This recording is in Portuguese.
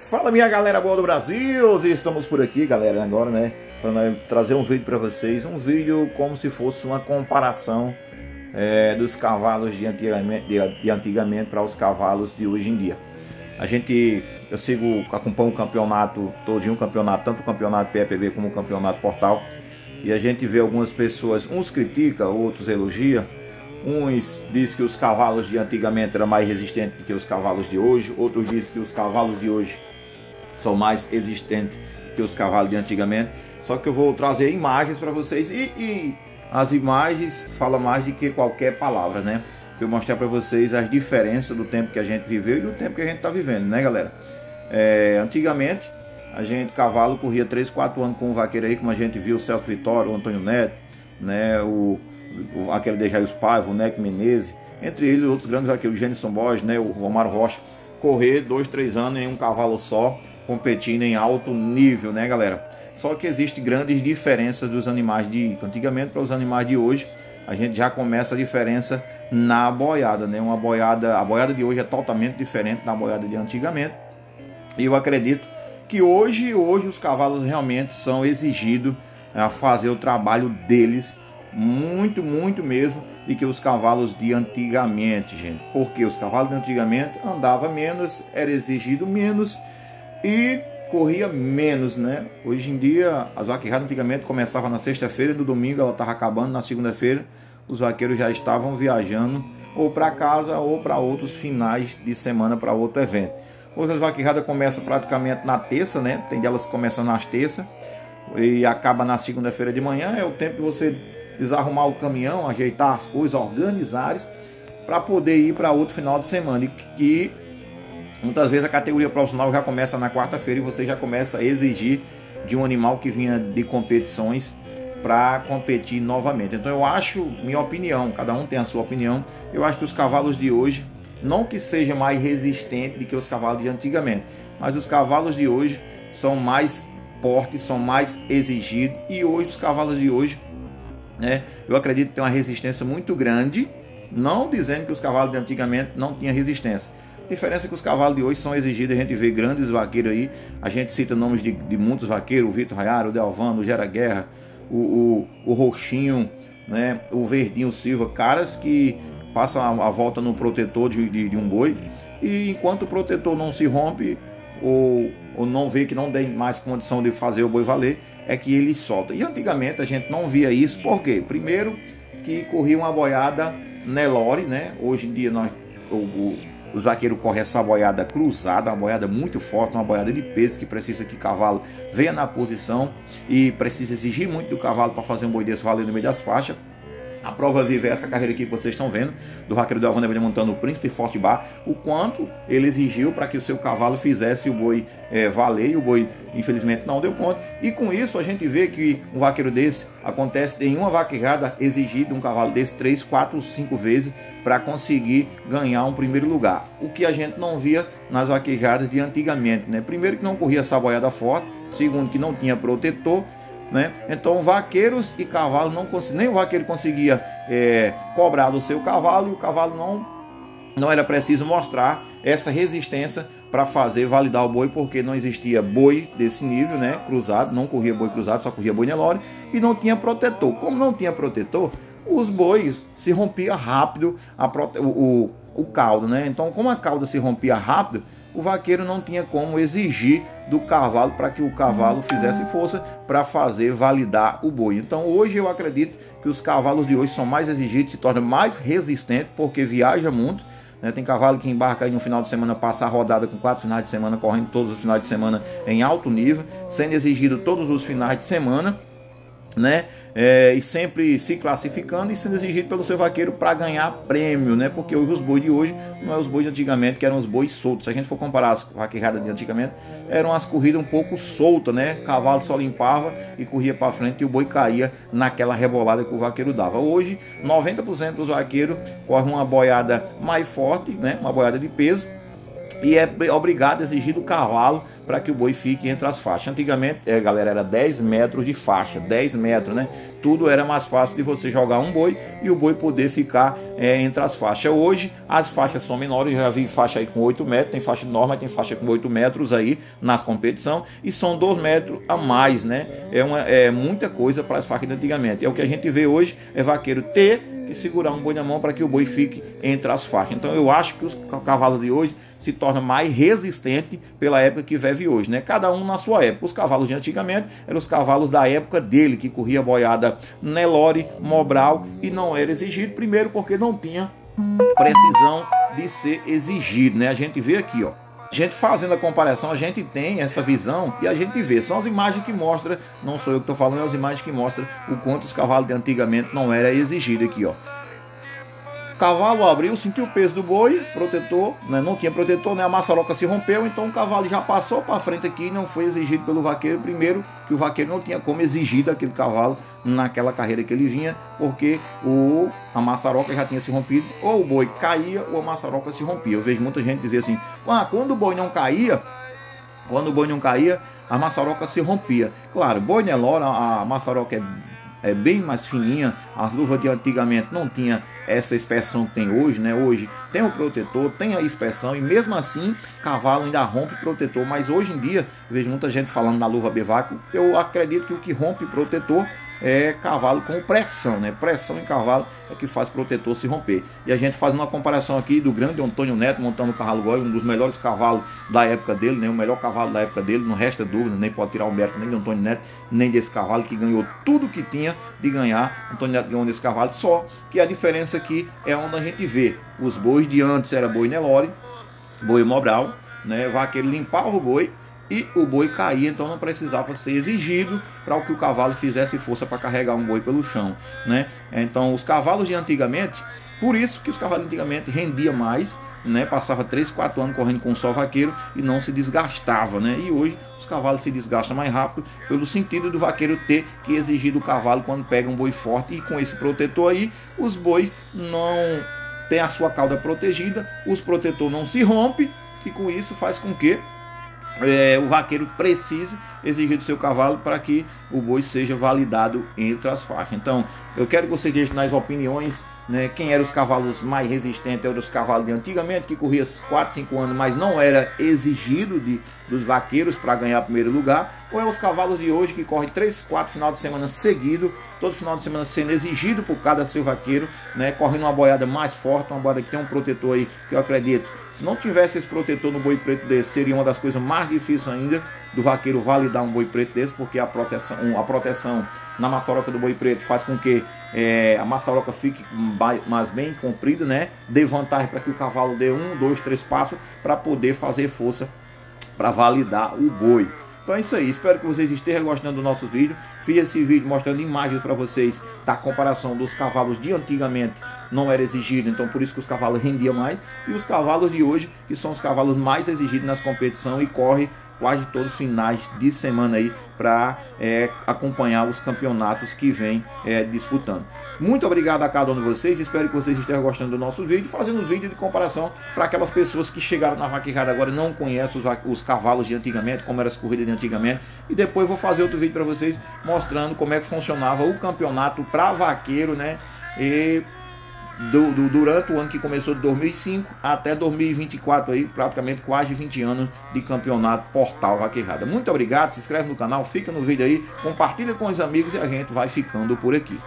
Fala, minha galera boa do Brasil, estamos por aqui, galera, agora, né, para trazer um vídeo para vocês, um vídeo como se fosse uma comparação dos cavalos de antigamente para os cavalos de hoje em dia. Eu acompanho o campeonato todinho, tanto o campeonato PEPB como o campeonato Portal, e a gente vê algumas pessoas, uns criticam, outros elogiam. Uns dizem que os cavalos de antigamente eram mais resistentes do que os cavalos de hoje. Outros dizem que os cavalos de hoje são mais resistentes do que os cavalos de antigamente. Só que eu vou trazer imagens para vocês e as imagens falam mais do que qualquer palavra, né? Eu vou mostrar para vocês as diferenças do tempo que a gente viveu e do tempo que a gente está vivendo, né, galera? Antigamente, cavalo corria 3, 4 anos com um vaqueiro aí, como a gente viu o Celso Vitória, o Antônio Neto, né? Aquele de Jair Paiva, o Neco Menezes, entre eles outros grandes vaqueiros, o Genison Borges, né, o Romário Rocha, correr 2, 3 anos em um cavalo só, competindo em alto nível, né, galera? Só que existe grandes diferenças dos animais de antigamente para os animais de hoje. A gente já começa a diferença na boiada, né? A boiada de hoje é totalmente diferente da boiada de antigamente. E eu acredito que hoje os cavalos realmente são exigidos a fazer o trabalho deles muito mesmo do que os cavalos de antigamente, gente. Porque os cavalos de antigamente andavam menos, era exigido menos e corria menos, né? Hoje em dia, as vaquejadas antigamente começavam na sexta-feira e no domingo ela estava acabando, na segunda-feira os vaqueiros já estavam viajando ou para casa ou para outros finais de semana, para outro evento. Hoje as vaquejadas começam praticamente na terça, né? Tem delas que começam nas terças e acaba na segunda-feira de manhã. É o tempo de você desarrumar o caminhão, ajeitar as coisas, organizar para poder ir para outro final de semana. E que muitas vezes a categoria profissional já começa na quarta-feira e você já começa a exigir de um animal que vinha de competições para competir novamente. Então eu acho, minha opinião, cada um tem a sua opinião, eu acho que os cavalos de hoje, não que seja mais resistente do que os cavalos de antigamente, mas os cavalos de hoje são mais fortes, são mais exigidos, e hoje os cavalos de hoje, eu acredito que tem uma resistência muito grande, não dizendo que os cavalos de antigamente não tinham resistência. A diferença é que os cavalos de hoje são exigidos, a gente vê grandes vaqueiros aí, a gente cita nomes de muitos vaqueiros, o Vitor Raiaro, o Delvano, o Gera Guerra, o Roxinho, né? O Verdinho Silva, caras que passam a volta no protetor de um boi, e enquanto o protetor não se rompe, ou não vê que não tem mais condição de fazer o boi valer, é que ele solta. E antigamente a gente não via isso, por quê? Primeiro que corria uma boiada Nelore, né? Hoje em dia os vaqueiros correm essa boiada cruzada, uma boiada muito forte, uma boiada de peso, que precisa que o cavalo venha na posição e precisa exigir muito do cavalo para fazer um boi desse valer no meio das faixas. A prova viva é essa carreira aqui que vocês estão vendo, do vaqueiro do Alvandro montando o Príncipe Forte Bar, o quanto ele exigiu para que o seu cavalo fizesse o boi valer, e o boi infelizmente não deu ponto. E com isso a gente vê que um vaqueiro desse acontece em uma vaquejada exigir de um cavalo desse 3, 4, 5 vezes para conseguir ganhar um primeiro lugar. O que a gente não via nas vaquejadas de antigamente, né? Primeiro que não corria essa boiada forte, segundo que não tinha protetor, né? Então vaqueiros e cavalos nem o vaqueiro conseguia cobrar do seu cavalo, e o cavalo não era preciso mostrar essa resistência para fazer validar o boi, porque não existia boi desse nível, né? Cruzado, não corria boi cruzado, só corria boi Nelore, e não tinha protetor. Como não tinha protetor, os bois se rompia rápido o caldo, né? Então, como a cauda se rompia rápido, o vaqueiro não tinha como exigir do cavalo para que o cavalo fizesse força para fazer validar o boi. Então hoje eu acredito que os cavalos de hoje são mais exigidos, se tornam mais resistentes, porque viaja muito, né? Tem cavalo que embarca aí no final de semana, passa a rodada com 4 finais de semana, correndo todos os finais de semana em alto nível, sendo exigido todos os finais de semana, né? E sempre se classificando e sendo exigido pelo seu vaqueiro para ganhar prêmio, né? Porque hoje os bois de hoje não é os bois de antigamente, que eram os bois soltos. Se a gente for comparar as vaquejadas de antigamente, eram as corridas um pouco soltas, né? O cavalo só limpava e corria para frente e o boi caía naquela rebolada que o vaqueiro dava. Hoje, 90% dos vaqueiros correm uma boiada mais forte, né? Uma boiada de peso, e é obrigado a exigir do cavalo para que o boi fique entre as faixas. Antigamente, galera, era 10 metros de faixa, 10 metros, né? Tudo era mais fácil de você jogar um boi e o boi poder ficar entre as faixas. Hoje, as faixas são menores, eu já vi faixa aí com 8 metros, tem faixa normal, tem faixa com 8 metros aí nas competições, e são 2 metros a mais, né? É muita coisa para as faixas de antigamente. É o que a gente vê hoje, é vaqueiro ter que segurar um boi na mão para que o boi fique entre as faixas. Então eu acho que os cavalos de hoje se tornam mais resistentes pela época que vive hoje, né? Cada um na sua época. Os cavalos de antigamente eram os cavalos da época dele, que corria boiada Nelore, Mobral, e não era exigido, primeiro porque não tinha precisão de ser exigido, né? A gente vê aqui, ó. A gente fazendo a comparação, a gente tem essa visão e a gente vê. São as imagens que mostram, não sou eu que estou falando, é as imagens que mostram o quanto os cavalos de antigamente não era exigido aqui, ó. Cavalo abriu, sentiu o peso do boi, protetor, né? Não tinha protetor, né? A maçaroca se rompeu, então o cavalo já passou para frente aqui e não foi exigido pelo vaqueiro. Primeiro, que o vaqueiro não tinha como exigir daquele cavalo naquela carreira que ele vinha, porque a maçaroca já tinha se rompido, ou o boi caía ou a maçaroca se rompia. Eu vejo muita gente dizer assim, quando o boi não caía, a maçaroca se rompia. Claro, boi Nelore, a maçaroca é bem mais fininha, as luvas de antigamente não tinha essa inspeção que tem hoje, né? Hoje tem o protetor, tem a inspeção, e mesmo assim cavalo ainda rompe protetor. Mas hoje em dia, vejo muita gente falando na luva Bevaco, eu acredito que o que rompe protetor é cavalo com pressão, né? Pressão em cavalo é que faz protetor se romper. E a gente faz uma comparação aqui do grande Antônio Neto montando o cavalo goi, um dos melhores cavalos da época dele, né? O melhor cavalo da época dele, não resta dúvida, nem pode tirar o mérito nem de Antônio Neto, nem desse cavalo, que ganhou tudo que tinha de ganhar. Antônio Neto ganhou nesse cavalo, só que a diferença aqui é onde a gente vê os bois de antes era boi Nelore, boi Mobral, né? Vaqueiro limpava o boi e o boi caía, então não precisava ser exigido para o que o cavalo fizesse força para carregar um boi pelo chão, né? Então os cavalos de antigamente, por isso que os cavalos de antigamente rendiam mais, né? Passava 3, 4 anos correndo com um só vaqueiro e não se desgastava, né? E hoje os cavalos se desgastam mais rápido pelo sentido do vaqueiro ter que exigir do cavalo quando pega um boi forte, e com esse protetor aí os bois não têm a sua cauda protegida, os protetor não se rompe, e com isso faz com que o vaqueiro precise exigir do seu cavalo para que o boi seja validado entre as faixas. Então eu quero que você deixe nas opiniões, né, quem eram os cavalos mais resistentes. Eram os cavalos de antigamente, que corria 4, 5 anos, mas não era exigido dos vaqueiros para ganhar primeiro lugar, ou é os cavalos de hoje que correm 3, 4 final de semana seguido, todo final de semana sendo exigido por cada seu vaqueiro, né, correndo uma boiada mais forte, uma boiada que tem um protetor aí, que eu acredito, se não tivesse esse protetor no boi preto desse, seria uma das coisas mais difíceis ainda do vaqueiro validar um boi preto desse, porque a proteção na maçaroca do boi preto faz com que a maçaroca fique mais bem comprida, né? Dê vantagem para que o cavalo dê 1, 2, 3 passos para poder fazer força para validar o boi. Então é isso aí, espero que vocês estejam gostando do nosso vídeo. Fiz esse vídeo mostrando imagens para vocês da comparação dos cavalos de antigamente, não era exigido, então por isso que os cavalos rendiam mais, e os cavalos de hoje, que são os cavalos mais exigidos nas competições e corre quase todos os finais de semana aí para acompanhar os campeonatos que vem disputando. Muito obrigado a cada um de vocês, espero que vocês estejam gostando do nosso vídeo, fazendo um vídeo de comparação para aquelas pessoas que chegaram na vaquejada agora e não conhecem os cavalos de antigamente, como eram as corridas de antigamente, e depois vou fazer outro vídeo para vocês mostrando como é que funcionava o campeonato para vaqueiro, né? E durante o ano que começou de 2005 até 2024 aí, praticamente quase 20 anos de campeonato Portal Vaquejada. Muito obrigado, se inscreve no canal, fica no vídeo aí, compartilha com os amigos e a gente vai ficando por aqui.